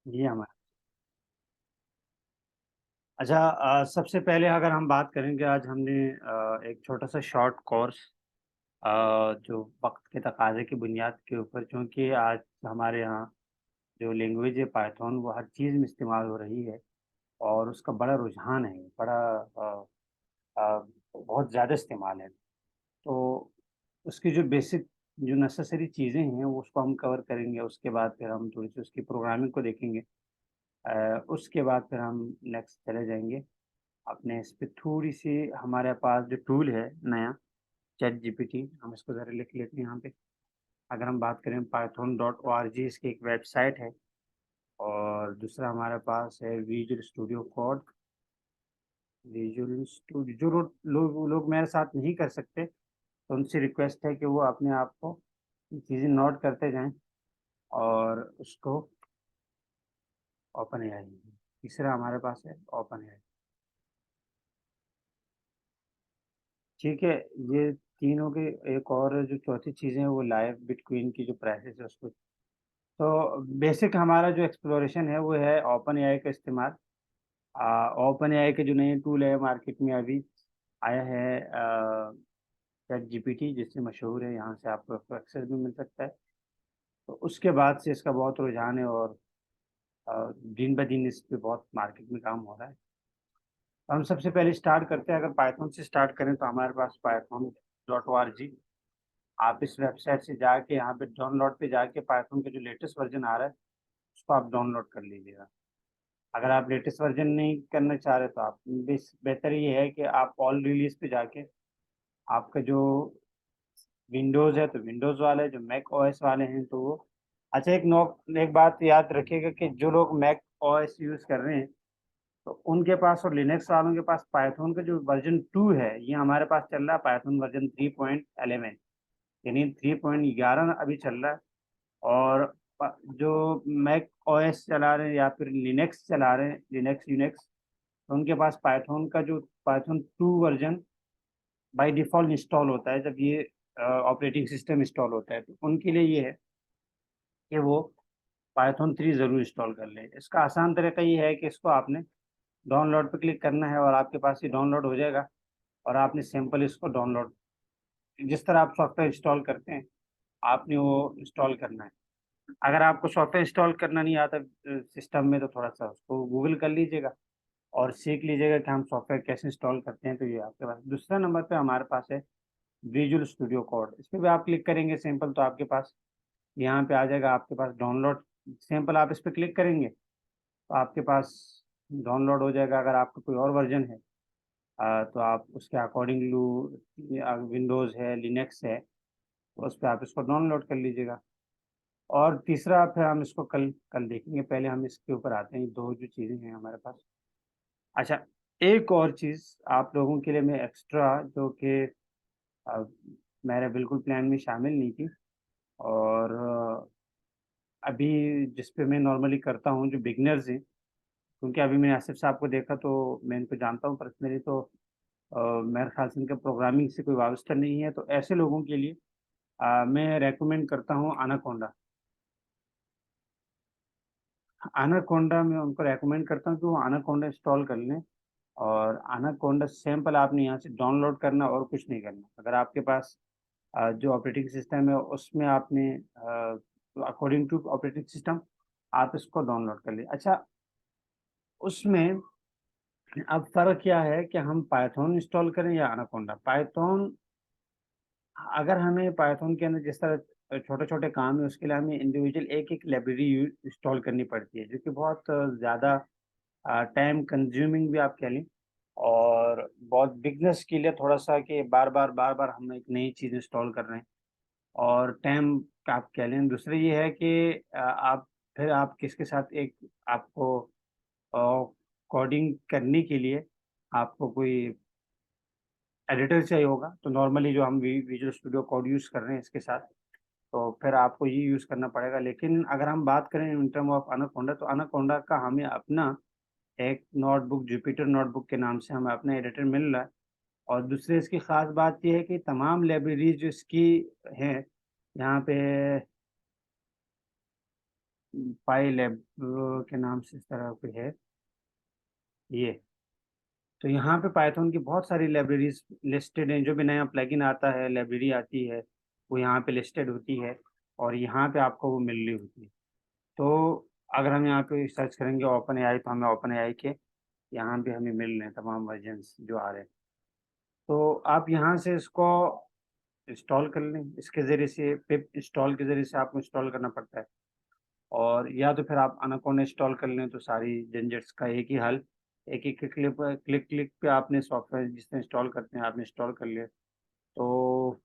जी, हमारा अच्छा सबसे पहले अगर हम बात करेंगे आज हमने एक छोटा-सा शॉर्ट कोर्स जो वक़्त के तकाज़े की बुनियाद के ऊपर क्योंकि आज हमारे यहाँ जो लैंग्वेज है पाइथन वो हर चीज़ में इस्तेमाल हो रही है और उसका बड़ा रुझान है, बड़ा बहुत ज़्यादा इस्तेमाल है। तो उसकी जो बेसिक जो नेसेसरी चीज़ें हैं वो उसको हम कवर करेंगे, उसके बाद फिर हम थोड़ी-सी उसकी प्रोग्रामिंग को देखेंगे। उसके बाद फिर हम नेक्स्ट चले जाएँगे अपने इस पे थोड़ी-सी हमारे पास जो टूल है नया चैट जीपीटी हम इसको ज़रा लिख लेते हैं यहाँ पे। अगर हम बात करें python.org इसकी एक वेबसाइट है और दूसरा हमारे पास है visual studio code. Visual studio जो लोग मेरे साथ नहीं कर सकते, तो उनसे रिक्वेस्ट है कि वो अपने आप को ये चीज़ें नोट करते जाएँ और उसको ओपन एआई तीसरा हमारे पास है ओपन एआई। ठीक है, ये 3 हो गए, एक और जो चौथी चीज़ है वो लाइव बिटकॉइन की जो प्राइसेज़ है उसको तो बेसिक हमारा जो एक्सप्लोरेशन है वो है ओपन एआई का इस्तेमाल। ओपन एआई के जो नए टूल है मार्केट में अभी आया है चैट जीपीटी जिससे मशहूर है, यहाँ से आपको इसको एक्सेस भी मिल सकता है। तो उसके बाद से इसका बहुत रुझान है और दिन ब दिन इस पे बहुत मार्केट में काम हो रहा है। तो हम सबसे पहले स्टार्ट करते हैं अगर पाइथन से स्टार्ट करें तो हमारे पास python.org आप इस वेबसाइट से जाके यहाँ पे डाउनलोड पे जाके पाइथन का जो लेटेस्ट वर्ज़न आ रहा है, उसको आप डाउनलोड कर लीजिएगा। अगर आप लेटेस्ट वर्ज़न नहीं करना चाह रहे तो आप बेहतर ये है कि आप ऑल रिलीज़ पे जाके आपका जो विंडोज़ है तो विंडोज़ वाले, जो मैक ओएस वाले हैं तो वो अच्छा एक बात याद रखिएगा कि जो लोग मैक ओएस यूज़ कर रहे हैं, तो उनके पास और लिनक्स वालों के पास पाइथन का जो वर्ज़न 2 है, ये हमारे पास चल रहा है पाइथन वर्ज़न 3.11 यानी 3.11 अभी चल रहा है। और जो मैक ओएस चला रहे हैं या फिर लिनक्स चला रहे हैं, लिनक्स यूनिक्स, तो उनके पास पाइथन का जो Python 2 version by default install होता है जब ये ऑपरेटिंग सिस्टम इंस्टॉल होता है, तो उनके लिए ये है कि वो पाइथन 3 ज़रूर इंस्टॉल कर लें। इसका आसान तरीका ये है कि इसको आपने डाउनलोड पे क्लिक करना है और आपके पास ये डाउनलोड हो जाएगा और आपने सिंपल इसको डाउनलोड जिस तरह आप सॉफ्टवेयर इंस्टॉल करते हैं, आपने वो इंस्टॉल करना है। अगर आपको सॉफ्टवेयर इंस्टॉल करना नहीं आता सिस्टम में तो थोड़ा-सा उसको गूगल कर लीजिएगा और सीख लीजिएगा कि हम सॉफ्टवेयर कैसे इंस्टॉल करते हैं, तो ये आपके पास दूसरा नंबर पे हमारे पास है विजुअल स्टूडियो कोड। इस पे भी आप क्लिक करेंगे सिंपल तो आपके पास यहाँ पे आ जाएगा आपके पास डाउनलोड सिंपल आप इस पे क्लिक करेंगे, तो आपके पास डाउनलोड हो जाएगा। अगर आपका कोई और वर्ज़न है तो आप उसके अकॉर्डिंग विंडोज़ है, लिनक्स है, तो उस पे आप इसको डाउनलोड कर लीजिएगा। और तीसरा फिर हम इसको कल कल देखेंगे, पहले हम इसके ऊपर आते हैं, 2 जो चीज़ें हैं हमारे पास। अच्छा, एक और चीज़ आप लोगों के लिए मैं एक्स्ट्रा जो कि अ, मेरे बिल्कुल प्लान में शामिल नहीं थी और अभी जिस पे मैं नॉर्मली करता हूँ, जो बिगिनर्स हैं, क्योंकि अभी मैंने आसिफ साहब को देखा तो मैं इनको जानता हूँ पर्सनली तो मेरे ख़्याल से इनका प्रोग्रामिंग से कोई वाबस्ता नहीं है, तो ऐसे लोगों के लिए मैं रिकमेंड करता हूँ एनाकोंडा। एनाकोंडा मैं उनको रिकमेंड करता हूँ कि वो एनाकोंडा इंस्टॉल कर लें और एनाकोंडा सैंपल आपने यहाँ से डाउनलोड करना और कुछ नहीं करना। अगर आपके पास जो ऑपरेटिंग सिस्टम है उसमें आपने अकॉर्डिंग टू ऑपरेटिंग सिस्टम आप इसको डाउनलोड कर लें। अच्छा, उसमें अब फ़र्क क्या है कि हम पाइथन इंस्टॉल करें या एनाकोंडा। पाइथन अगर हमें पाइथन के अंदर जिस तरह छोटे-छोटे काम है उसके लिए हमें इंडिविजुअल एक-एक लाइब्रेरी इंस्टॉल करनी पड़ती है, जो कि बहुत ज़्यादा टाइम कंज्यूमिंग भी आप कह लें और बहुत बिगनर्स के लिए थोड़ा-सा कि बार-बार हम एक नई चीज़ इंस्टॉल कर रहे हैं और टाइम का आप कह लें। दूसरा ये है कि आप किसके साथ एक आपको कोडिंग करने के लिए आपको कोई एडिटर चाहिए होगा, तो नॉर्मली जो हम विजुअल स्टूडियो कोड यूज़ कर रहे हैं इसके साथ, तो फिर आपको ये यूज़ करना पड़ेगा। लेकिन अगर हम बात करें इन टर्म ऑफ एनाकोंडा, तो एनाकोंडा का हमें अपना एक नोटबुक जुपिटर नोटबुक के नाम से हमें अपना एडिटर मिल रहा है और दूसरी इसकी ख़ास बात ये है कि तमाम लाइब्रेरीज़ जो इसकी हैं, यहाँ पे पाई लैब के नाम से इस तरह कोई है ये। तो यहाँ पे पाइथन की बहुत सारी लाइब्रेरीज लिस्टेड हैं, जो भी नया प्लगइन आता है, लाइब्रेरी आती है, वो यहाँ पे लिस्टेड होती है और यहाँ पे आपको वो मिल रही होती है। तो अगर हम यहाँ पे सर्च करेंगे ओपन एआई, तो हमें ओपन एआई के यहाँ पे हमें मिल रहे हैं तमाम वर्जन्स जो आ रहे हैं। तो आप यहाँ से इसको इंस्टॉल कर लें, इसके ज़रिए से पिप इंस्टॉल के ज़रिए से आपको इंस्टॉल करना पड़ता है। और या तो फिर आप अनाकोंडा इंस्टॉल कर लें, तो सारी झंझट्स का एक ही हल, एक ही क्लिक पे आपने सॉफ्टवेयर जिससे इंस्टॉल करते हैं आपने इंस्टॉल कर लिया। तो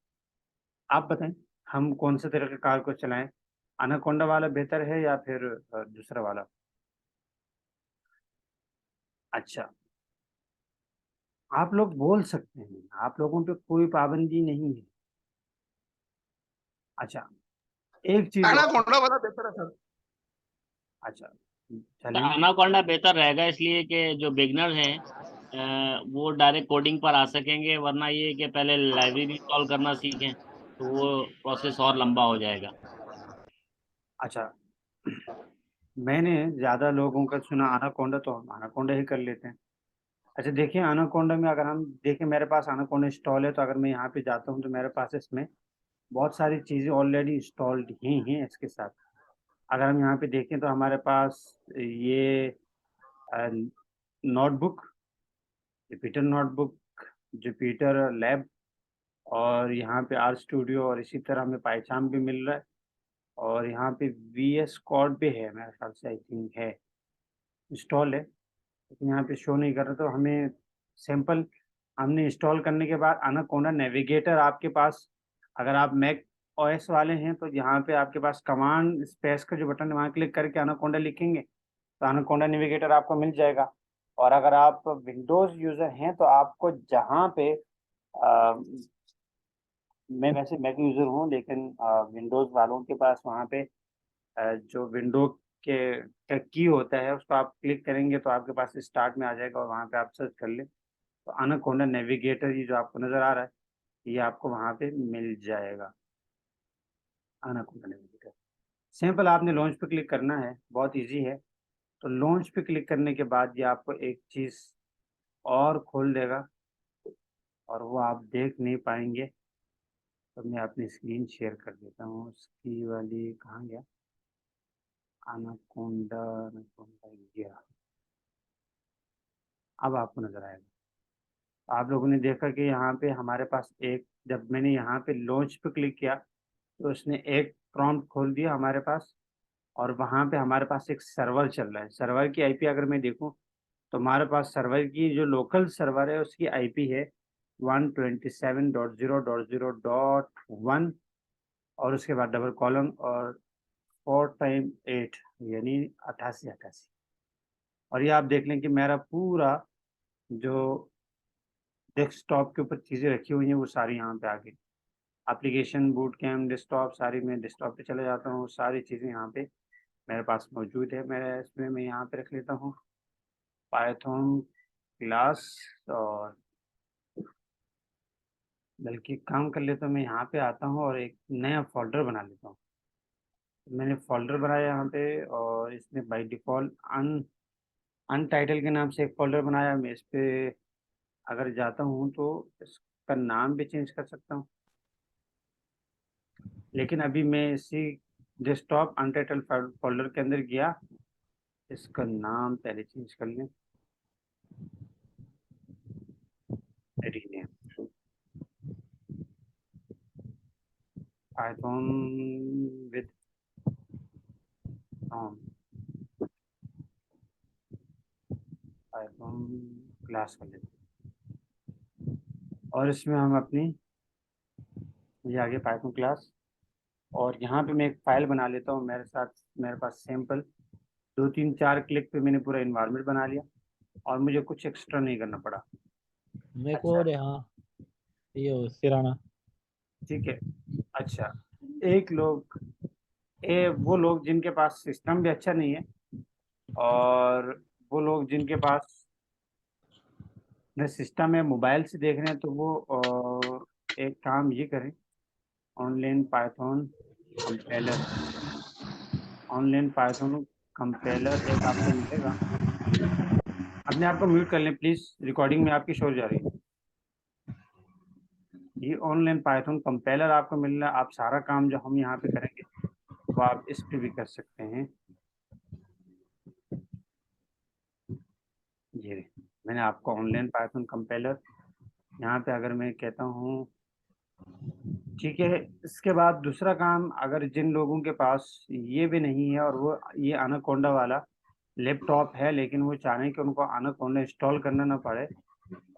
आप बताएं हम कौन से तरह के कार को चलाएं, अनाकोंडा वाला बेहतर है या फिर दूसरा वाला? अच्छा, आप लोग बोल सकते हैं, आप लोगों पे कोई पाबंदी नहीं है। अच्छा, एक चीज और। एनाकोंडा वाला बेहतर है सर। अच्छा, तो चलें। एनाकोंडा बेहतर रहेगा इसलिए कि जो बिगनर हैं वो डायरेक्ट कोडिंग पर आ सकेंगे, वरना ये कि पहले लाइब्रेरी इंस्टॉल करना सीखें तो वो प्रोसेस और लंबा हो जाएगा। अच्छा, मैंने ज़्यादा लोगों का सुना अनाकोंडा, तो हम अनाकोंडा ही कर लेते हैं। अच्छा देखिए, अनाकोंडा में अगर हम देखें, मेरे पास अनाकोंडा इंस्टॉल है, तो अगर मैं यहाँ पे जाता हूँ तो मेरे पास इसमें बहुत सारी चीज़ें ऑलरेडी इंस्टॉल्ड ही हैं इसके साथ। अगर हम यहाँ पे देखें तो हमारे पास ये notebook, Jupyter notebook, Jupiter lab, और यहाँ पे आर स्टूडियो, और इसी तरह हमें पाइथन भी मिल रहा है। और यहाँ पे वी एस कोड भी है, मेरे ख्याल से आई थिंक है इंस्टॉल है, लेकिन यहाँ पे शो नहीं कर रहा। तो हमें सैंपल हमने इंस्टॉल करने के बाद अनाकोंडा नेविगेटर आपके पास, अगर आप मैक ओएस वाले हैं तो यहाँ पे आपके पास कमांड स्पेस का जो बटन है वहाँ क्लिक करके अनाकोंडा लिखेंगे तो अनाकोंडा नेविगेटर आपको मिल जाएगा। और अगर आप विंडोज़ यूज़र हैं तो आपको जहाँ पे मैं वैसे मैक यूज़र हूँ, लेकिन विंडोज़ वालों के पास वहाँ पे जो विंडो के का की होता है उसको आप क्लिक करेंगे तो आपके पास स्टार्ट में आ जाएगा और वहाँ पे आप सर्च कर लें तो अनाकोंडा नेविगेटर ये जो आपको नज़र आ रहा है ये आपको वहाँ पे मिल जाएगा। अनाकोंडा नेविगेटर सिंपल, आपने लॉन्च पे क्लिक करना है, बहुत इजी है। तो लॉन्च पे क्लिक करने के बाद ये आपको एक चीज़ और खोल देगा और वो आप देख नहीं पाएंगे। तो मैं अपनी स्क्रीन शेयर कर देता हूँ, उसकी वाली कहाँ गया, अनाकोंडा, अनाकोंडा गया, अब आपको नज़र आएगा। आप लोगों ने देखा कि यहाँ पे हमारे पास एक, जब मैंने यहाँ पे लॉन्च पे क्लिक किया तो उसने एक प्रॉम्प्ट खोल दिया हमारे पास, और वहाँ पे हमारे पास एक सर्वर चल रहा है। सर्वर की आईपी अगर मैं देखूँ तो हमारे पास सर्वर की जो लोकल सर्वर है उसकी आईपी है 127.0.0.1, और उसके बाद डबल कॉलम और 4 टाइम 8, यानी 8888। और ये आप देख लें कि मेरा पूरा जो डेस्कटॉप के ऊपर चीज़ें रखी हुई हैं वो सारी यहाँ पे आ गई। एप्लीकेशन बूट कैम्प डेस्कटॉप सारी, मैं डेस्कटॉप पे चले जाता हूँ, सारी चीज़ें यहाँ पे मेरे पास मौजूद है। मेरे इसमें मैं यहाँ पे रख लेता हूँ पाइथन क्लास, और बल्कि काम कर लेता हूँ, मैं यहाँ पे आता हूँ और एक नया फ़ोल्डर बना लेता हूँ। मैंने फ़ोल्डर बनाया यहाँ पे, और इसमें बाय डिफ़ॉल्ट अनटाइटल के नाम से एक फ़ोल्डर बनाया। मैं इस पे अगर जाता हूँ तो इसका नाम भी चेंज कर सकता हूँ, लेकिन अभी मैं इसी डेस्कटॉप अनटाइटल फ़ोल्डर के अंदर गया। इसका नाम पहले चेंज कर लें, rename Python with Python class कर लेते हैं। और इसमें हम अपनी ये आगे पाइथन क्लास, और यहाँ पे मैं एक फ़ाइल बना लेता हूँ। मेरे पास सैंपल 2 3 4 क्लिक पे मैंने पूरा इन्वायरमेंट बना लिया और मुझे कुछ एक्स्ट्रा नहीं करना पड़ा। मेरे को अच्छा, और यहाँ ये सिराना। ठीक है। अच्छा, एक लोग वो लोग जिनके पास सिस्टम भी अच्छा नहीं है, और वो लोग जिनके पास न सिस्टम है, मोबाइल से देख रहे हैं, तो वो एक काम ये करें, online Python compiler, online Python compiler एक आपको मिलेगा। अपने आप को म्यूट कर लें प्लीज़, रिकॉर्डिंग में आपकी शोर जा रही है। ये ऑनलाइन पाइथन कंपाइलर आपको मिल रहा है। आप सारा काम जो हम यहाँ पे करेंगे वो आप इस पे भी कर सकते हैं। जी, मैंने आपको ऑनलाइन पाइथन कंपाइलर यहाँ पे अगर मैं कहता हूँ, ठीक है। इसके बाद दूसरा काम, अगर जिन लोगों के पास ये भी नहीं है और वो ये एनाकोंडा वाला लैपटॉप है, लेकिन वो चाह रहे हैं कि उनको एनाकोंडा इंस्टॉल करना ना पड़े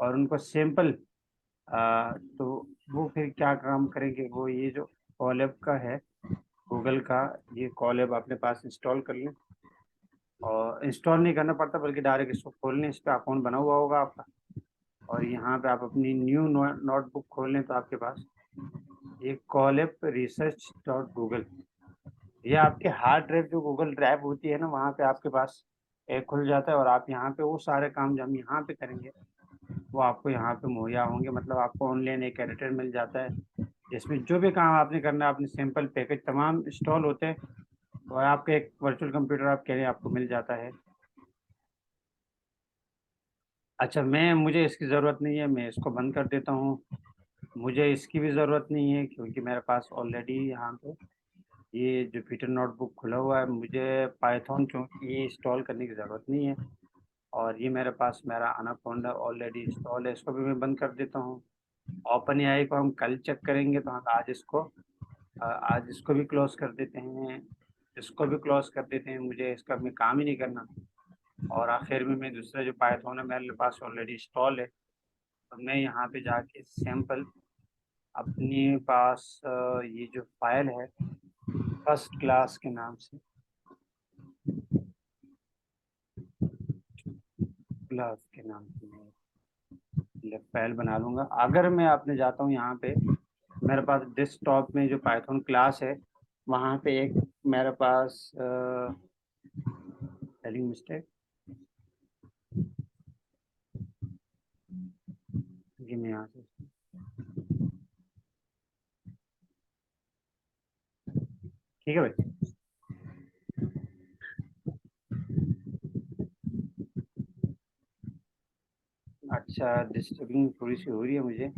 और उनको सिंपल, तो वो फिर क्या काम करेंगे, वो ये जो कॉलैब का है, गूगल का, ये कॉलैब अपने पास इंस्टॉल कर लें। और इंस्टॉल नहीं करना पड़ता, बल्कि डायरेक्ट इसको खोल लें। इस पर अकाउंट बना हुआ होगा आपका, और यहाँ पे आप अपनी न्यू नोटबुक खोल लें तो आपके पास ये कॉलैब research.google, ये आपके हार्ड ड्राइव जो गूगल ड्राइव होती है ना, वहाँ पे आपके पास एक खुल जाता है। और आप यहाँ पे वो सारे काम जो हम यहाँ पे करेंगे वो आपको यहाँ पे मुहैया होंगे। मतलब आपको ऑनलाइन एक एडिटर मिल जाता है जिसमें जो भी काम आपने करना है, अपने सिंपल पैकेज तमाम इंस्टॉल होते हैं और आपके एक वर्चुअल कंप्यूटर आप कह रहे हैं आपको मिल जाता है। अच्छा, मुझे इसकी ज़रूरत नहीं है, मैं इसको बंद कर देता हूँ। मुझे इसकी भी ज़रूरत नहीं है क्योंकि मेरे पास ऑलरेडी यहाँ पे ये जुपिटर नोटबुक खुला हुआ है। मुझे पाइथन क्योंकि ये इंस्टॉल करने की ज़रूरत नहीं है, और ये मेरे पास मेरा एनाकोंडा ऑलरेडी इंस्टॉल है। इसको भी मैं बंद कर देता हूँ। ओपन एआई को हम कल चेक करेंगे, तो हम आज इसको भी क्लोज कर देते हैं, इसको भी क्लोज कर देते हैं। मुझे इसका में काम ही नहीं करना। और आखिर में मैं दूसरा जो पाइथन है मेरे पास ऑलरेडी इंस्टॉल है, तो मैं यहाँ पे जाके सैम्पल अपने पास ये जो फाइल है फर्स्ट क्लास के नाम से, क्लास के नाम से मैं फाइल बना लूँगा। अगर मैं अपने जाता हूँ यहाँ पे, मेरे पास डेस्कटॉप में जो पाइथन क्लास है वहाँ पे एक मेरे पास स्पेलिंग मिस्टेक, जी मैं यहाँ से, ठीक है भाई। अच्छा, डिस्टर्बिंग थोड़ी सी हो रही है मुझे,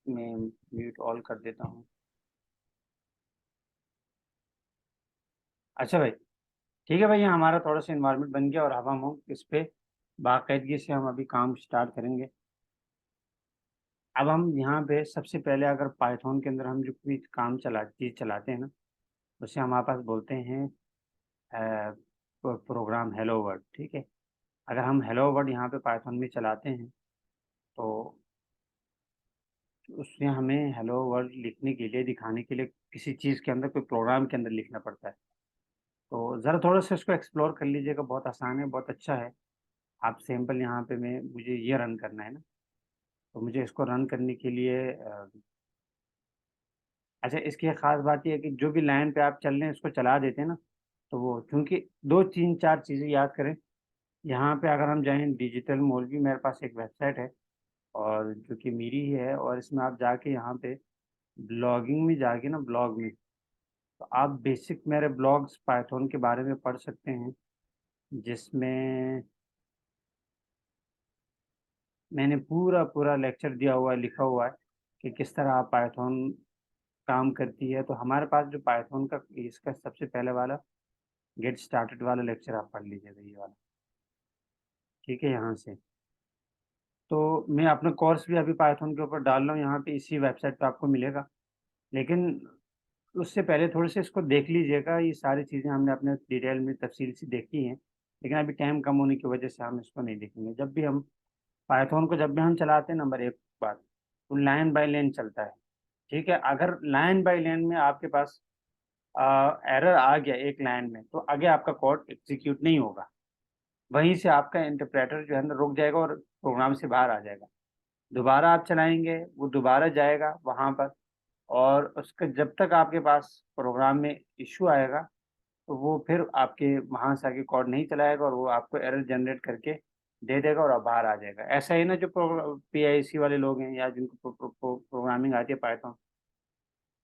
मैं म्यूट ऑल कर देता हूँ। अच्छा भाई, ठीक है भाई, ये हमारा थोड़ा सा इन्वायरमेंट बन गया और अब हम इस पे बाकायदगी से हम अभी काम स्टार्ट करेंगे। अब हम यहाँ पे सबसे पहले अगर पाइथन के अंदर हम जो भी काम चीज़ चलाते हैं ना, उसे हमारे पास बोलते हैं प्रोग्राम हेलो वर्ल्ड, ठीक है। अगर हम हेलो वर्ल्ड यहाँ पे पाइथन में चलाते हैं तो उसमें हमें हेलो वर्ल्ड लिखने के लिए, दिखाने के लिए किसी चीज़ के अंदर, कोई प्रोग्राम के अंदर लिखना पड़ता है। तो ज़रा थोड़ा सा इसको एक्सप्लोर कर लीजिएगा, बहुत आसान है, बहुत अच्छा है। आप सैम्पल यहाँ पे मुझे ये रन करना है ना, तो मुझे इसको रन करने के लिए अच्छा, इसकी एक ख़ास बात ये है कि जो भी लाइन पे आप चल रहे हैं इसको चला देते हैं ना, तो वो क्योंकि 2 3 4 चीज़ें याद करें। यहाँ पे अगर हम जाएँ, डिजिटल मौलवी मेरे पास एक वेबसाइट है और जो कि मेरी ही है, और इसमें आप जाके यहाँ पे ब्लॉगिंग में जाके ना, ब्लॉग में, तो आप बेसिक मेरे ब्लॉग्स पाइथन के बारे में पढ़ सकते हैं, जिसमें मैंने पूरा लेक्चर दिया हुआ है, लिखा हुआ है कि किस तरह आप पाइथन काम करती है। तो हमारे पास जो पाइथन का इसका सबसे पहले वाला गेट स्टार्टेड वाला लेक्चर आप पढ़ लीजिएगा, ये वाला, ठीक है, यहाँ से। तो मैं अपना कोर्स भी अभी पाइथन के ऊपर डाल रहा हूँ, यहाँ पे इसी वेबसाइट पे आपको मिलेगा। लेकिन उससे पहले थोड़े से इसको देख लीजिएगा, ये सारी चीज़ें हमने अपने डिटेल में तफसील से देखी हैं, लेकिन अभी टाइम कम होने की वजह से हम इसको नहीं देखेंगे। जब भी हम पाइथन को जब भी हम चलाते हैं, नंबर एक बात, तो लाइन बाय लाइन चलता है, ठीक है। अगर लाइन बाय लाइन में आपके पास एरर आ गया एक लाइन में, तो आगे आपका कोड एग्जीक्यूट नहीं होगा, वहीं से आपका इंटरप्रेटर जो है ना रुक जाएगा और प्रोग्राम से बाहर आ जाएगा। दोबारा आप चलाएंगे, वो दोबारा जाएगा वहाँ पर, और उसका जब तक आपके पास प्रोग्राम में इशू आएगा, तो वो फिर आपके वहाँ से आगे कोड नहीं चलाएगा और वो आपको एरर जनरेट करके दे देगा और आप बाहर आ जाएगा। ऐसा ही ना, जो PIC वाले लोग हैं या जिनको प्रोग्रामिंग आती है पाइथन,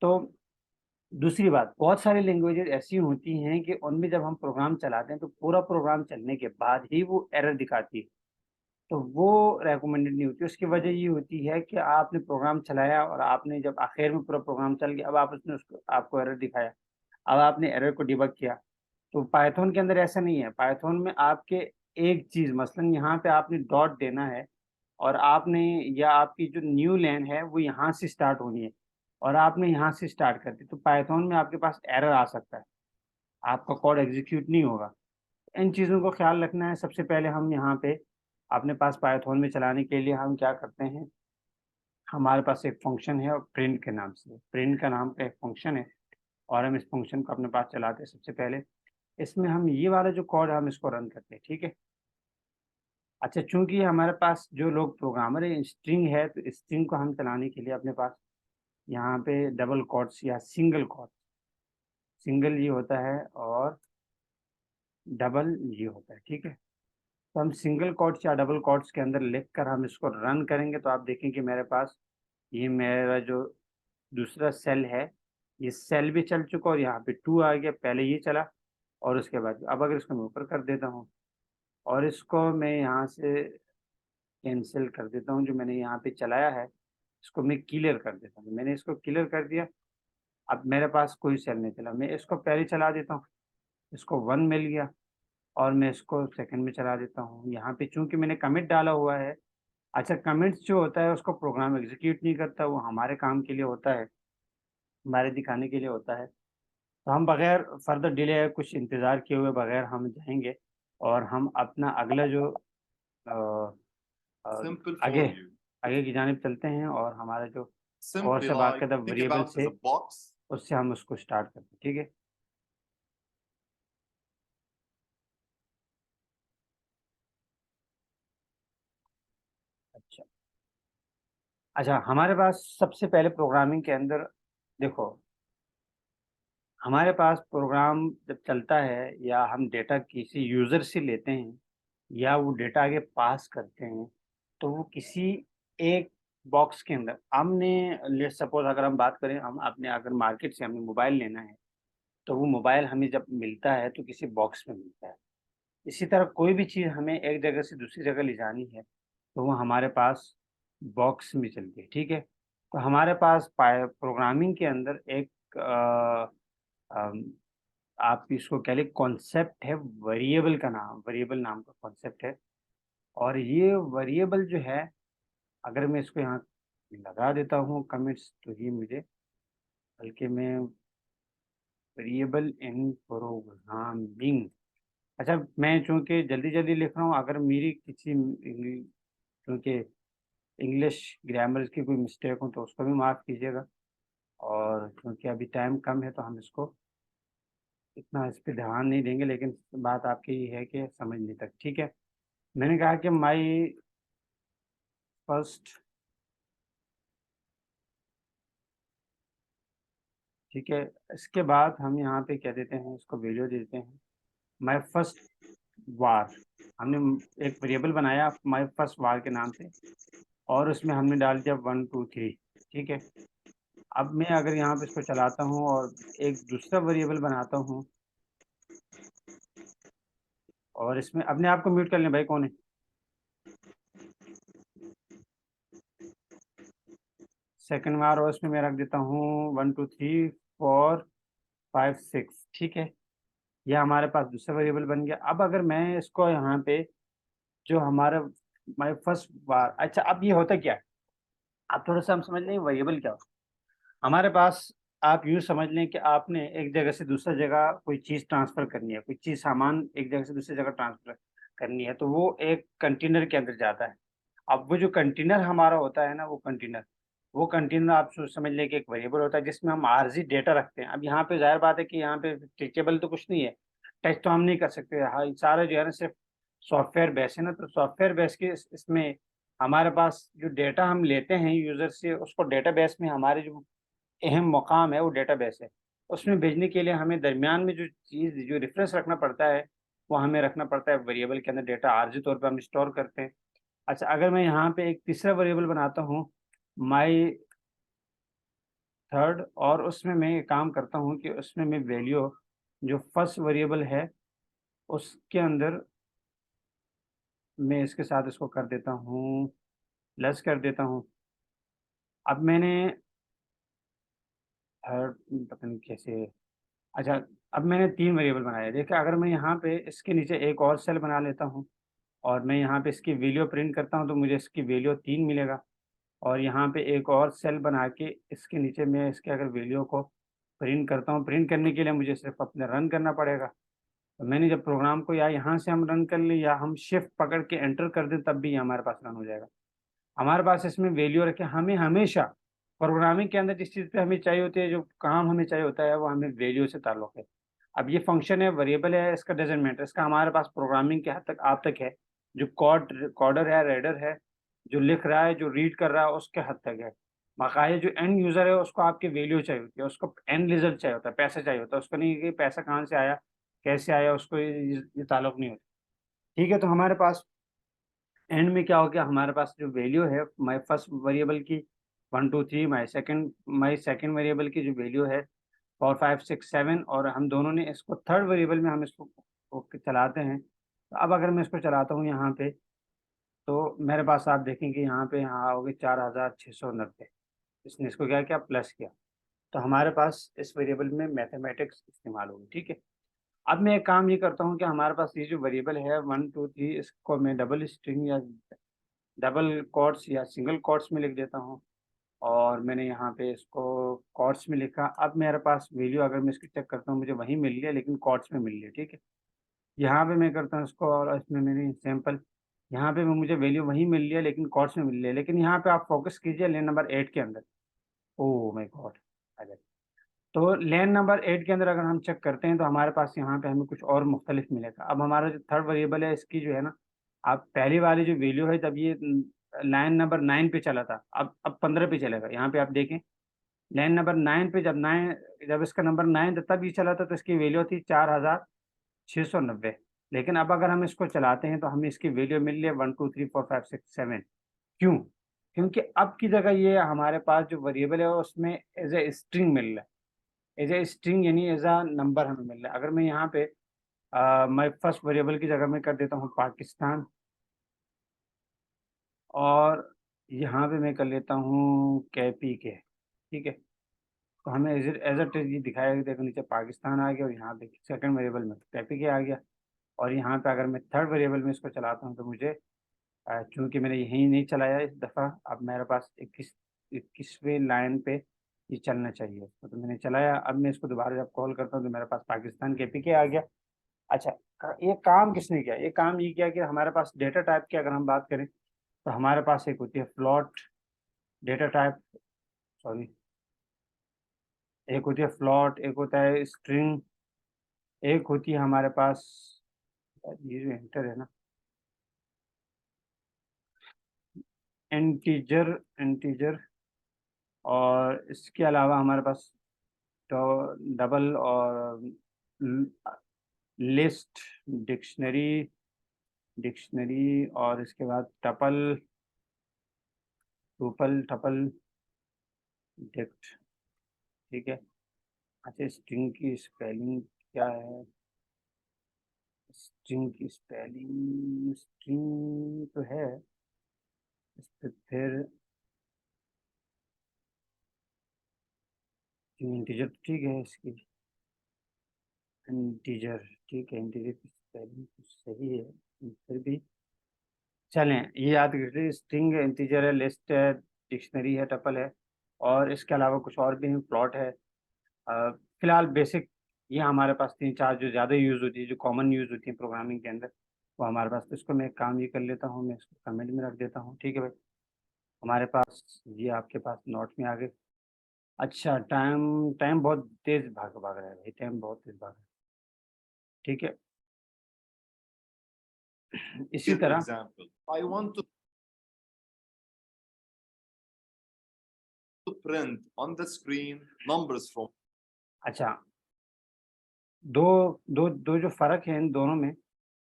तो दूसरी बात, बहुत सारी लैंग्वेजेस ऐसी होती हैं कि उनमें जब हम प्रोग्राम चलाते हैं तो पूरा प्रोग्राम चलने के बाद ही वो एरर दिखाती है। तो वो रिकमेंडेड नहीं होती। उसकी वजह ये होती है कि आपने प्रोग्राम चलाया और आपने जब आखिर में पूरा प्रोग्राम चल गया, अब आप उसने उसको आपको एरर दिखाया। अब आपने एरर को डिबग किया। तो पाइथन के अंदर ऐसा नहीं है। पाइथन में आपके एक चीज़ मसलन यहाँ पे आपने डॉट देना है और आपने या आपकी जो न्यू लाइन है वो यहाँ से स्टार्ट होनी है और आपने यहाँ से स्टार्ट कर दी, तो पाइथन में आपके पास एरर आ सकता है। आपका कोड एग्ज़ीक्यूट नहीं होगा। इन चीज़ों को ख़्याल रखना है। सबसे पहले हम यहाँ पे अपने पास पाइथन में चलाने के लिए हम क्या करते हैं, हमारे पास एक फ़ंक्शन है और प्रिंट के नाम से। प्रिंट का नाम का एक फ़ंक्शन है और हम इस फ़ंक्शन को अपने पास चलाते हैं सबसे पहले। इसमें हम ये वाला जो कोड है हम इसको रन करते हैं, ठीक है? अच्छा, चूँकि हमारे पास जो लोग प्रोग्रामर है स्ट्रिंग है, तो स्ट्रिंग को हम चलाने के लिए अपने पास यहाँ पे डबल कोट्स या सिंगल कोट, सिंगल ये होता है और डबल ये होता है, ठीक है? तो हम सिंगल कोट्स या डबल कोट्स के अंदर लिखकर हम इसको रन करेंगे तो आप देखें कि मेरे पास ये मेरा जो दूसरा सेल है, ये सेल भी चल चुका और यहाँ पे 2 आ गया, पहले ये चला और उसके बाद अब अगर इसको मैं ऊपर कर देता हूँ और इसको मैं यहाँ से कैंसिल कर देता हूँ, जो मैंने यहाँ पे चलाया है, इसको मैं क्लियर कर देता हूँ। मैंने इसको क्लियर कर दिया, अब मेरे पास कोई सेल नहीं चला। मैं इसको पहले चला देता हूँ, इसको 1 मिल गया और मैं इसको सेकंड में चला देता हूँ। यहाँ पे चूँकि मैंने कमिट डाला हुआ है। अच्छा, कमिट्स जो होता है उसको प्रोग्राम एग्ज़ीक्यूट नहीं करता, वो हमारे काम के लिए होता है, हमारे दिखाने के लिए होता है। तो हम बगैर फर्दर डिले कुछ इंतज़ार किए हुए बगैर हम जाएँगे और हम अपना अगला जो अ अ, Simple आगे for you. आगे की जानिब चलते हैं और हमारा जो कोर्स Simply है like बाकायदा think वेरिएबल about से, the box. उससे हम उसको स्टार्ट करते हैं, ठीक है? अच्छा। अच्छा, हमारे पास सबसे पहले प्रोग्रामिंग के अंदर देखो, हमारे पास प्रोग्राम जब चलता है या हम डेटा किसी यूज़र से लेते हैं या वो डेटा आगे पास करते हैं, तो वो किसी एक बॉक्स के अंदर हमने लेट्स सपोज़ अगर हम बात करें, हम आपने अगर मार्केट से हमें मोबाइल लेना है, तो वो मोबाइल हमें जब मिलता है तो किसी बॉक्स में मिलता है। इसी तरह कोई भी चीज़ हमें एक जगह से दूसरी जगह ले जानी है, तो वो हमारे पास बॉक्स में चलती है, ठीक है? तो हमारे पास प्रोग्रामिंग के अंदर एक अम, आप इसको कह लें कॉन्सेप्ट है वेरिएबल का नाम, वेरिएबल नाम का कॉन्सेप्ट है और ये वेरिएबल जो है, अगर मैं इसको यहाँ लगा देता हूँ कमिट्स तो ये मुझे, बल्कि मैं वेरिएबल इन प्रोग्रामिंग, अच्छा मैं चूँकि जल्दी-जल्दी लिख रहा हूँ, अगर मेरी किसी चूँकि इंग्लिश ग्रामर की कोई मिस्टेक हो तो उसको भी माफ़ कीजिएगा और क्योंकि अभी टाइम कम है तो हम इसको इतना इस पे ध्यान नहीं देंगे, लेकिन बात आपकी ये है कि समझने तक, ठीक है? मैंने कहा कि माई फर्स्ट, ठीक है? इसके बाद हम यहाँ पे क्या देते हैं, इसको वैल्यू देते हैं माई फर्स्ट वार। हमने एक वेरिएबल बनाया माई फर्स्ट वार के नाम से और उसमें हमने डाल दिया 1 2 3, ठीक है? अब मैं अगर यहाँ पे इसको चलाता हूँ और एक दूसरा वेरिएबल बनाता हूँ और इसमें अपने आप को म्यूट कर लें भाई, कौन है? सेकंड वार और इसमें मैं रख देता हूँ 1 2 3 4 5 6, ठीक है? ये हमारे पास दूसरा वेरिएबल बन गया। अब अगर मैं इसको यहाँ पे जो हमारा माय फर्स्ट वार, अच्छा अब ये होता क्या है? आप थोड़ा-सा हम समझ लें वेरिएबल क्या होता है। हमारे पास आप यूँ समझ लें कि आपने एक जगह से दूसरा जगह कोई चीज़ ट्रांसफ़र करनी है, कोई चीज़ सामान एक जगह से दूसरी जगह ट्रांसफ़र करनी है, तो वो एक कंटेनर के अंदर जाता है। अब वो जो कंटेनर हमारा होता है ना, वो कंटेनर आप समझ लें कि एक वेरिएबल होता है जिसमें हम आर्ज़ी डेटा रखते हैं। अब यहाँ पे ज़ाहिर बात है कि यहाँ पे टीचेबल तो कुछ नहीं है, टच तो हम नहीं कर सकते। हाँ, ये सारा जो है ना सिर्फ़ सॉफ्टवेयर बेस है ना, तो सॉफ्टवेयर बेस के इसमें हमारे पास जो डेटा हम लेते हैं यूज़र से, उसको डेटाबेस में हमारे जो अहम मकाम है वो डेटाबेस है। उसमें भेजने के लिए हमें दरमियान में जो चीज़ जो रेफ़रेंस रखना पड़ता है, वो हमें रखना पड़ता है वेरिएबल के अंदर, डेटा आर्ज़ी तौर पे हम स्टोर करते हैं। अच्छा, अगर मैं यहाँ पे एक तीसरा वेरिएबल बनाता हूँ, माई थर्ड, और उसमें मैं ये काम करता हूँ कि उसमें मैं वैल्यू जो फर्स्ट वेरिएबल है उसके अंदर मैं इसके साथ इसको कर देता हूँ, लेस कर देता हूँ। अब मैंने थर्ड पता नहीं कैसे, अच्छा, अब मैंने 3 वेरिएबल बनाए। देखिए अगर मैं यहाँ पे इसके नीचे एक और सेल बना लेता हूँ और मैं यहाँ पे इसकी वैल्यू प्रिंट करता हूँ तो मुझे इसकी वैल्यू 3 मिलेगा। और यहाँ पे एक और सेल बना के इसके नीचे मैं इसके अगर वैल्यू को प्रिंट करता हूँ, प्रिंट करने के लिए मुझे सिर्फ अपने रन करना पड़ेगा। तो मैंने जब प्रोग्राम को या यहाँ से हम रन कर लें या हम शिफ्ट पकड़ के एंटर कर दें तब भी ये हमारे पास रन हो जाएगा। हमारे पास इसमें वैल्यू रखे, हमें हमेशा प्रोग्रामिंग के अंदर जिस चीज़ पे हमें चाहिए होती है, जो काम हमें चाहिए होता है, वो हमें वैल्यू से ताल्लुक है। अब ये फंक्शन है, वेरिएबल है, इसका डज़न्ट मैटर, इसका हमारे पास प्रोग्रामिंग के हद तक आप तक है। जो कोडर है, राइटर है, जो लिख रहा है, जो रीड कर रहा है, उसके हद तक है। बाकायदा जो एंड यूज़र है, उसको आपकी वैल्यू चाहिए होती है, उसको एंड रिज़ल्ट चाहिए होता है, पैसा चाहिए होता है। उसको नहीं कि पैसा कहाँ से आया, कैसे आया, उसको ये ताल्लुक नहीं होता। ठीक है, तो हमारे पास एंड में क्या हो गया, हमारे पास जो वैल्यू है माय फर्स्ट वेरिएबल की 1 2 3, माय सेकंड वेरिएबल की जो वैल्यू है 4 5 6 7, और हम दोनों ने इसको थर्ड वेरिएबल में हम इसको चलाते हैं। तो अब अगर मैं इसको चलाता हूँ यहाँ पे, तो मेरे पास आप देखेंगे यहाँ पे यहाँ आओगे 4690। इसने इसको क्या किया, प्लस किया। तो हमारे पास इस वेरिएबल में मैथमेटिक्स इस्तेमाल होगी। ठीक है, अब मैं एक काम ये करता हूँ कि हमारे पास ये जो वेरिएबल है 1 2 3, इसको मैं डबल स्ट्रिंग या डबल कोट्स या सिंगल कोट्स में लिख देता हूँ। और मैंने यहाँ पे इसको कोट्स में लिखा। अब मेरे पास वैल्यू अगर मैं इसको चेक करता हूँ, मुझे वही मिल रही है लेकिन कोट्स में मिल रही है। ठीक है, यहाँ पे मैं करता हूँ इसको और इसमें मेरी सैंपल, यहाँ पे भी मुझे वैल्यू वही मिल रही है लेकिन कोट्स में मिल रही है। लेकिन यहाँ पे आप फोकस कीजिए लाइन नंबर 8 के अंदर। ओह माय गॉड, अरे! तो लाइन नंबर 8 के अंदर अगर हम चेक करते हैं तो हमारे पास यहाँ पे हमें कुछ और मुख्तलिफ मिलेगा। अब हमारा जो थर्ड वेरिएबल है इसकी जो है ना, आप पहली वाली जो वैल्यू है जब ये लाइन नंबर 9 पे चला था, अब 15 पे चलेगा। यहाँ पे आप देखें लाइन नंबर 9 पे जब इसका नंबर 9 था तब ये चला था तो इसकी वैल्यू थी 4690। लेकिन अब अगर हम इसको चलाते हैं तो हमें इसकी वैल्यू मिल रही है 1 2 3 4 5 6 7। क्यों? क्योंकि अब की जगह ये हमारे पास जो वेरिएबल है उसमें एज ए स्ट्रिंग मिल रहा है। एज ए स्ट्रिंग यानी एज अ नंबर हमें मिल रहा है। अगर मैं यहाँ पे मैं फर्स्ट वेरिएबल की जगह में कर देता हूँ पाकिस्तान, और यहाँ पे मैं कर लेता हूँ KPK। ठीक है, तो हमें एज इट इज़ ये दिखाया कि देखो नीचे पाकिस्तान आ गया और यहाँ पे सेकंड वेरिएबल में KPK आ गया। और यहाँ पे अगर मैं थर्ड वेरिएबल में इसको चलाता हूँ तो मुझे चूँकि मैंने यहीं नहीं चलाया इस दफ़ा, अब मेरे पास 21वें लाइन पे ये चलना चाहिए। तो मैंने चलाया, अब मैं इसको दोबारा जब कॉल करता हूँ तो मेरे पास पाकिस्तान KPK आ गया। अच्छा, ये काम किसने किया? ये काम ये किया कि हमारे पास डेटा टाइप की अगर हम बात करें तो हमारे पास एक होती है फ्लोट डेटा टाइप, सॉरी, एक होती है फ्लोट, एक होता है स्ट्रिंग, एक होती है हमारे पास ये जो एंटर है ना, इंटीजर। और इसके अलावा हमारे पास तो डबल और लिस्ट, डिक्शनरी, और इसके बाद टपल, टुपल, टपल, डिक्ट। ठीक है, अच्छा, स्ट्रिंग की स्पेलिंग क्या है? स्ट्रिंग की स्पेलिंग, स्ट्रिंग तो है इस पे, फिर इंटीजर तो ठीक है इसकी, इंटीजर ठीक है, इंटीजर की स्पेलिंग तो सही है, फिर भी चलें ये याद रखिए, स्ट्रिंग है, इंटीजर है, लिस्ट है, डिक्शनरी है, टपल है, और इसके अलावा कुछ और भी हैं, प्लॉट है। फिलहाल बेसिक ये हमारे पास 3 4 जो ज़्यादा यूज़ होती है, जो कॉमन यूज़ होती है प्रोग्रामिंग के अंदर, वो हमारे पास। तो इसको मैं एक काम ये कर लेता हूँ, मैं इसको कमेंट में रख देता हूँ। ठीक है भाई, हमारे पास ये आपके पास नोट में आ गए। अच्छा, टाइम टाइम बहुत तेज़ भाग भाग रहा है भाई, टाइम बहुत तेज़ भाग रहा है। ठीक है, इसी Give an तरह example. I want to print on the screen numbers from अच्छा, दो दो दो जो फ़र्क है इन दोनों में,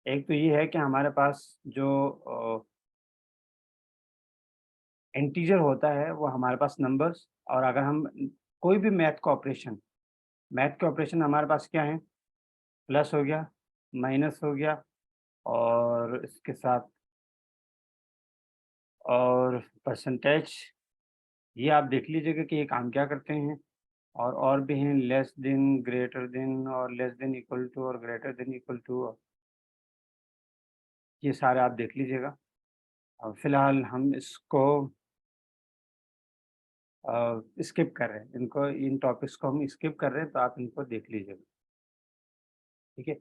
एक तो ये है कि हमारे पास जो इंटीजर होता है वो हमारे पास नंबर्स, और अगर हम कोई भी मैथ का ऑपरेशन, मैथ के ऑपरेशन हमारे पास क्या है, प्लस हो गया, माइनस हो गया, और इसके साथ और परसेंटेज, ये आप देख लीजिएगा कि ये काम क्या करते हैं। और भी हैं, लेस देन, ग्रेटर देन, और लेस देन इक्वल टू, और ग्रेटर देन इक्वल टू, ये सारे आप देख लीजिएगा। अब फिलहाल हम इसको स्किप कर रहे हैं, इनको, इन टॉपिक्स को हम स्किप कर रहे हैं, तो आप इनको देख लीजिएगा, ठीक है।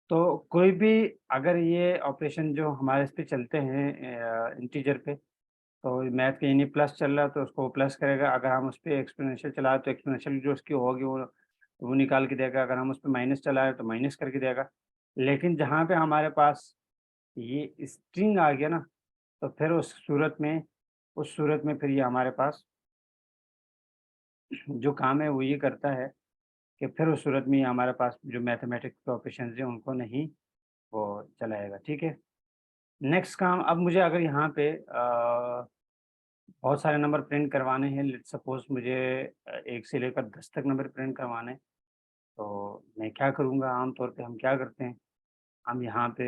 तो कोई भी अगर ये ऑपरेशन जो हमारे इस पे चलते हैं इंटीजर पे, तो मैथ के यानी प्लस चल रहा है तो उसको प्लस करेगा, अगर हम उस पर एक्सपोनेंशियल चलाए तो एक्सपोनेंशियल जो उसकी होगी वो निकाल के देगा, अगर हम उस पर माइनस चलाए तो माइनस करके देगा। लेकिन जहाँ पे हमारे पास ये स्ट्रिंग आ गया ना, तो फिर उस सूरत में फिर ये हमारे पास जो काम है वो ये करता है कि फिर उस सूरत में ये हमारे पास जो मैथमेटिक्स के ऑपरेशंस हैं उनको नहीं वो चलाएगा, ठीक है। नेक्स्ट काम, अब मुझे अगर यहाँ पे बहुत सारे नंबर प्रिंट करवाने हैं, लेट्स सपोज मुझे 1 से लेकर 10 तक नंबर प्रिंट करवाने हैं, तो मैं क्या करूँगा, आम तौर पे हम क्या करते हैं, हम यहाँ पे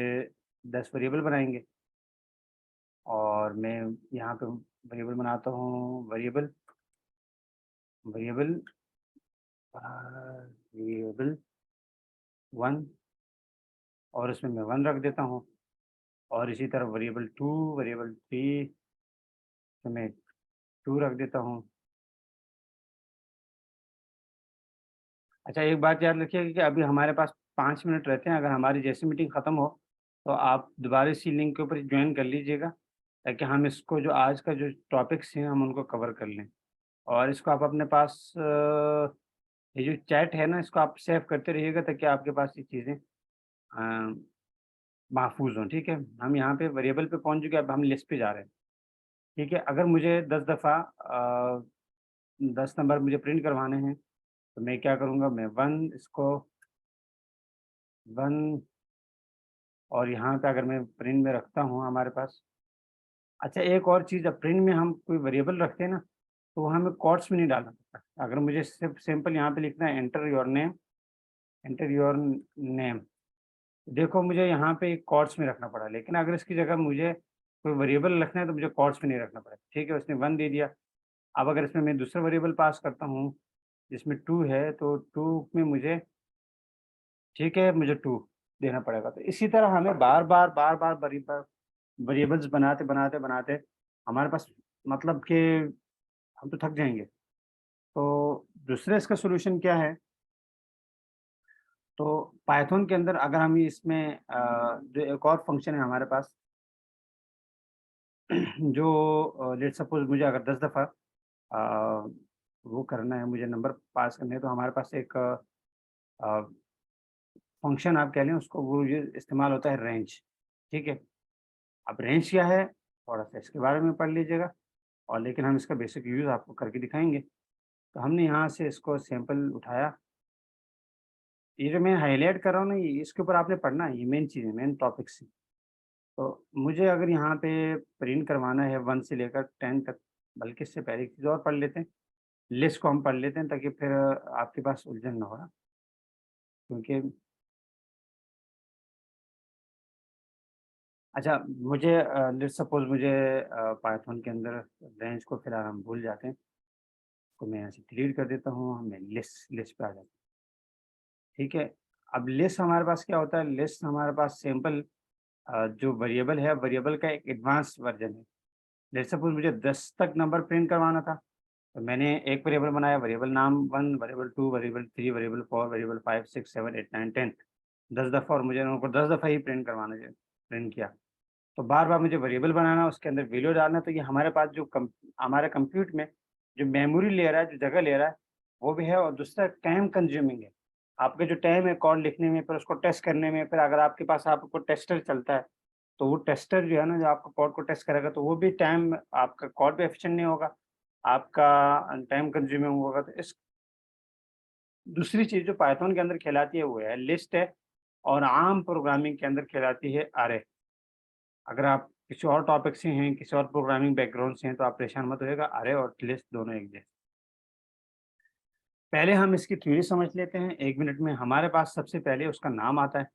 10 वेरिएबल बनाएँगे, और मैं यहाँ पे वेरिएबल बनाता हूँ, वेरिएबल वेरिएबल वेरिएबल 1, और इसमें मैं 1 रख देता हूँ, और इसी तरह वेरिएबल 2, वेरिएबल 3 इसमें मैं 2 रख देता हूँ। अच्छा, एक बात याद रखिएगा कि अभी हमारे पास 5 मिनट रहते हैं, अगर हमारी जैसे मीटिंग ख़त्म हो, तो आप दोबारा इसी लिंक के ऊपर जॉइन कर लीजिएगा, ताकि हम इसको जो आज का जो टॉपिक्स हैं हम उनको कवर कर लें। और इसको आप अपने पास ये जो चैट है ना, इसको आप सेव करते रहिएगा, ताकि आपके पास ये चीज़ें महफूज़ हों, ठीक है। हम यहाँ पे वेरिएबल पे पहुँच चुके हैं, अब हम लिस्ट पे जा रहे हैं, ठीक है। अगर मुझे 10 दफ़ा 10 नंबर मुझे प्रिंट करवाने हैं, तो मैं क्या करूँगा, मैं 1 इसको 1, और यहाँ पे अगर मैं प्रिंट में रखता हूँ हमारे पास। अच्छा, एक और चीज़, जब प्रिंट में हम कोई वेरिएबल रखते हैं ना, तो वहाँ हमें क्वोट्स में नहीं डालना पड़ता। अगर मुझे सिर्फ सिंपल यहाँ पे लिखना है enter your name, enter your name, देखो मुझे यहाँ पे क्वोट्स में रखना पड़ा, लेकिन अगर इसकी जगह मुझे कोई वेरिएबल रखना है तो मुझे क्वोट्स में नहीं रखना पड़ेगा, ठीक है। उसने 1 दे दिया। अब अगर इसमें मैं दूसरा वेरिएबल पास करता हूँ जिसमें 2 है, तो 2 में मुझे, ठीक है, मुझे 2 देना पड़ेगा। तो इसी तरह हमें बार-बार वेरिएबल्स बनाते हमारे पास, मतलब कि हम तो थक जाएँगे। तो दूसरा इसका सॉल्यूशन क्या है? तो पाइथन के अंदर अगर हम इसमें जो एक और फंक्शन है हमारे पास जो लेट्स सपोज़ मुझे अगर 10 दफ़ा वो करना है, मुझे नंबर पास करने हैं, तो हमारे पास एक फंक्शन आप कह लें उसको, वो ये इस्तेमाल होता है रेंज, ठीक है। अब रेंज क्या है, थोड़ा-सा इसके बारे में पढ़ लीजिएगा, और लेकिन हम इसका बेसिक यूज़ आपको करके दिखाएँगे। तो हमने यहाँ से इसको सैंपल उठाया, ये जो मैं हाइलाइट कर रहा हूँ ना, ये इसके ऊपर आपने पढ़ना है, ये मेन चीज़ है, मेन टॉपिक्स हैं। तो मुझे अगर यहाँ पे प्रिंट करवाना है 1 से लेकर 10 तक, बल्कि इससे पहले एक चीज़ और पढ़ लेते हैं, लिस्ट को हम पढ़ लेते हैं, ताकि फिर आपके पास उलझन ना हो ना, क्योंकि अच्छा, मुझे लेट्स सपोज़ मुझे पाइथन के अंदर रेंज को फिलहाल हम भूल जाते हैं, तो मैं यहाँ से डिलीट कर देता हूँ, मैं लिस्ट लिस्ट पे आ जाता हूँ, ठीक है। अब लिस्ट हमारे पास क्या होता है, लिस्ट हमारे पास सिंपल जो वेरिएबल है, वेरिएबल का एक एडवांस वर्ज़न है। लेट्स सपोज़ मुझे 10 तक नंबर प्रिंट करवाना था, तो मैंने एक वेरिएबल बनाया, वेरिएबल नाम 1, वेरिएबल 2, वेरिएबल 3, वेरिएबल 4, वेरिएबल 5, 6, 7, 8, 9, 10, 10 दफ़ा, और मुझे उनको 10 दफ़ा ही प्रिंट करवाना है, प्रिंट किया। तो बार-बार मुझे वेरिएबल बनाना है, उसके अंदर वैल्यू डालना है, तो ये हमारे पास जो हमारे कंप्यूट में जो मेमोरी ले रहा है, जो जगह ले रहा है, वो भी है, और दूसरा टाइम कंज्यूमिंग है। आपका जो टाइम है कोड लिखने में, फिर उसको टेस्ट करने में, फिर अगर आपके पास आपको टेस्टर चलता है, तो वो टेस्टर जो है ना, जो आपका कोड को टेस्ट करेगा, तो वो भी टाइम, आपका कोड भी एफिशिएंट नहीं होगा, आपका टाइम कंज्यूमिंग होगा। तो इस दूसरी चीज़ जो पाइथन के अंदर कहलाती है, वो है लिस्ट है, और आम प्रोग्रामिंग के अंदर कहलाती है अरे। अगर आप किसी और टॉपिक से हैं, किसी और प्रोग्रामिंग बैकग्राउंड से हैं, तो आप परेशान मत होइएगा, अरे और लिस्ट दोनों एक जैसे। पहले हम इसकी थ्योरी समझ लेते हैं 1 मिनट में। हमारे पास सबसे पहले उसका नाम आता है,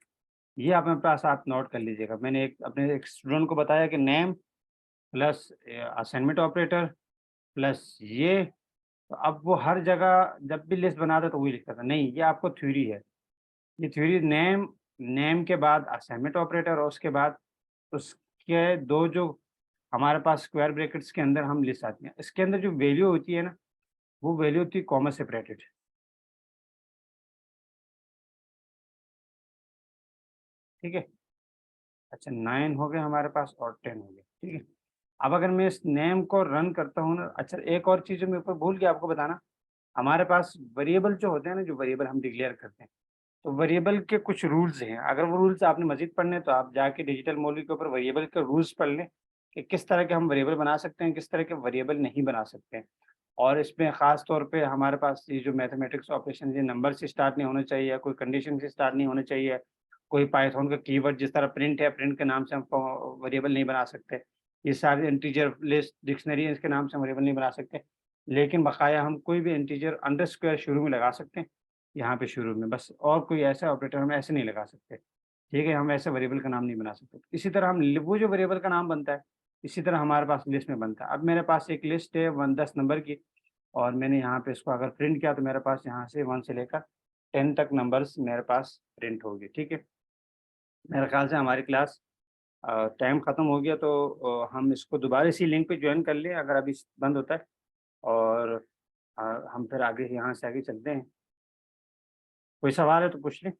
ये अपने पास आप नोट कर लीजिएगा। मैंने अपने एक स्टूडेंट को बताया कि name plus assignment operator plus ये, तो अब वो हर जगह जब भी लिस्ट बनाता तो वही लिखता था। नहीं, ये आपको थ्योरी है। ये थ्योरी नेम के बाद असाइनमेंट ऑपरेटर और उसके बाद उसके 2 जो हमारे पास स्क्वायर ब्रैकेट्स के अंदर हम लिस्ट आती हैं। इसके अंदर जो वैल्यू होती है ना, वो वैल्यू होती है कॉमा सेपरेटेड। ठीक है? अच्छा 9 हो गए हमारे पास और 10 हो गए। ठीक है? अब अगर मैं इस नेम को रन करता हूँ ना, अच्छा एक और चीज़ जो मैं ऊपर भूल गया आपको बताना, हमारे पास वेरिएबल जो होते हैं ना, जो वेरिएबल हम डिक्लेयर करते हैं, तो वेरिएबल के कुछ रूल्स हैं। अगर वो रूल्स आपने मज़ीद पढ़ने हैं तो आप जाके डिजिटल मॉडल के ऊपर वेरिएबल के रूल्स पढ़ लें कि किस तरह के हम वेरिएबल बना सकते हैं, किस तरह के वेरिएबल नहीं बना सकते हैं। और इसमें ख़ास तौर पे हमारे पास ये जो मैथमेटिक्स ऑपरेशन, ये नंबर से स्टार्ट नहीं होना चाहिए, कोई कंडीशन से स्टार्ट नहीं होना चाहिए, कोई पाइथन का कीवर्ड जिस तरह प्रिंट है, प्रिंट के नाम से हम वेरिएबल नहीं बना सकते। ये सारे इंटीजर लिस्ट डिक्शनरी है, इसके नाम से हम वेरिएबल नहीं बना सकते। लेकिन बकाया हम कोई भी इंटीजर अंडरस्कोर शुरू में लगा सकते हैं, यहाँ पे शुरू में बस, और कोई ऐसा ऑपरेटर हम ऐसे नहीं लगा सकते। ठीक है? हम ऐसे वेरिएबल का नाम नहीं बना सकते। इसी तरह हम वो जो वेरिएबल का नाम बनता है, इसी तरह हमारे पास लिस्ट में बनता है। अब मेरे पास एक लिस्ट है 10 नंबर की, और मैंने यहाँ पे इसको अगर प्रिंट किया तो मेरे पास यहाँ से 1 से लेकर 10 तक नंबर्स मेरे पास प्रिंट होगी। ठीक है? मेरे ख्याल से हमारी क्लास टाइम ख़त्म हो गया, तो हम इसको दोबारा इसी लिंक पे जॉइन कर लें अगर अभी बंद होता है, और हम फिर आगे यहाँ से आगे चलते हैं। कोई सवाल है तो पूछ लें।